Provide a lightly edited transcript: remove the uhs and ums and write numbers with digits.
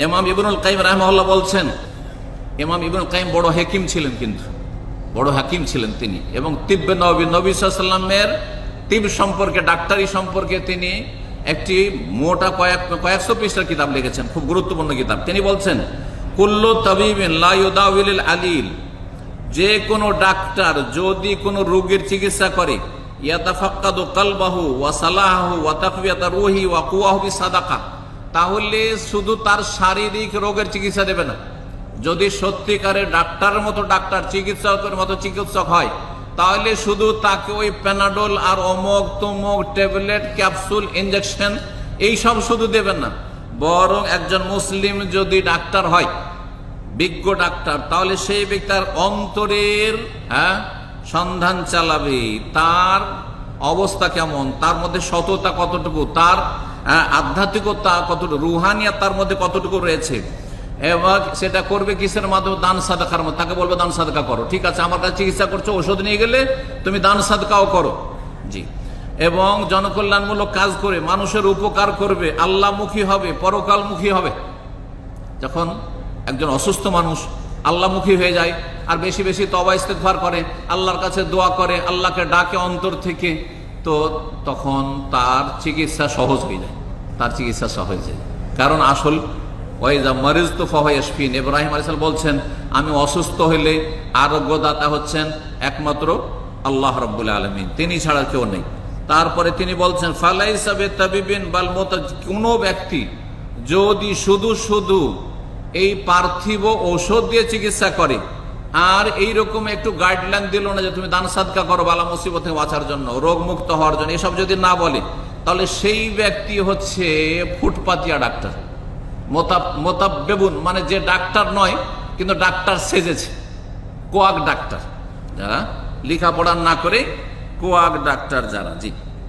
ইমাম ইবনুল কাইয়িম রাহিমাহুল্লাহ বলছেন, ইমাম ইবনুল কাইয়িম বড় হাকিম ছিলেন, কিন্তু বড় হাকিম ছিলেন তিনি, এবং তিব্বে নবী সাল্লাল্লাহু আলাইহি ওয়াসাল্লামের তিব সম্পর্কে, ডাক্তারি সম্পর্কে তিনি একটি মোটা কয়েকশো পৃষ্ঠার কিতাব লিখেছেন, খুব গুরুত্বপূর্ণ কিতাব। তিনি বলছেন, কুল্লু তাবিবিন লা ইউদাউিলুল আলিল, যে কোনো ডাক্তার যদি কোনো রোগীর চিকিৎসা করে, ইয়াতাফাক্কাদু কালবাহু ওয়া সালাহু ওয়া তাকবিয়াতা রূহি ওয়া কুওয়াহু বিসাদাকা, তাহলে শুধু তার শারীরিক রোগের চিকিৎসা দেবে না। যদি সত্যিকারের ডাক্তারের মতো ডাক্তার, চিকিৎসকের মতো চিকিৎসক হয়, তাহলে শুধু তাকে ওই প্যানাডোল আর অমুক তমুক ট্যাবলেট, ক্যাপসুল, ইনজেকশন এইসব শুধু দেবেন না, বরং একজন মুসলিম যদি ডাক্তার হয়, বিজ্ঞ ডাক্তার, তাহলে সেই ব্যক্তির অন্তরের সন্ধান চালাবে, তার অবস্থা কেমন, তার মধ্যে সততা কতটুকু, তার আধ্যাত্মিকতা কতটুকু, রুহানিয়াত তার মধ্যে কতটুকু রয়েছে, এবং সেটা করবে কিসের মাধ্যমে? দান সাদাকার মধ্যে। তাকে বলবে দান সাদকা করো, ঠিক আছে, আমার কাছে চিকিৎসা করছো, ওষুধ নিয়ে গেলে তুমি দান সাদকাও করো, জি। এবং জনকল্যাণমূলক কাজ করে মানুষের উপকার করবে, আল্লাহমুখী হবে, পরকালমুখী হবে। যখন একজন অসুস্থ মানুষ আল্লাহমুখী হয়ে যায় আর বেশি বেশি তওবা ইস্তেগফার করে, আল্লাহর কাছে দোয়া করে, আল্লাহকে ডাকে অন্তর থেকে, তো তখন তার চিকিৎসা সহজ হয়ে যায়, তার চিকিৎসা সহজ হয়ে যায়। কারণ আসল ওয়াইজা মারিজতু ফাহুয়া ইয়াশফিন, ইব্রাহিম আলাইহিস সালাম বলছেন, আমি অসুস্থ হইলে আরোগ্যদাতা হচ্ছেন একমাত্র আল্লাহ রাব্বুল আলামিন, তিনি ছাড়া কেউ নেই। তারপরে তিনি বলছেন, ফালাইসা বিতাবিবিন বাল মুতা, কোন ব্যক্তি যদি শুধু শুধু এই পার্থিব ঔষধ দিয়ে চিকিৎসা করে আর এইরকম একটু গাইডলাইন দিল না যে তুমি দান সাদকা করো বালা মুসিবত থেকে বাঁচার জন্য, রোগ মুক্ত হওয়ার জন্য, এসব যদি না বলে, তাহলে সেই ব্যক্তি হচ্ছে ফুটপাতিয়া ডাক্তার, মোতাব্বেবুন, মানে যে ডাক্তার নয় কিন্তু ডাক্তার সেজেছে, কোয়াক ডাক্তার, যারা লেখাপড়া না করে কোয়াক ডাক্তার যারা, জি।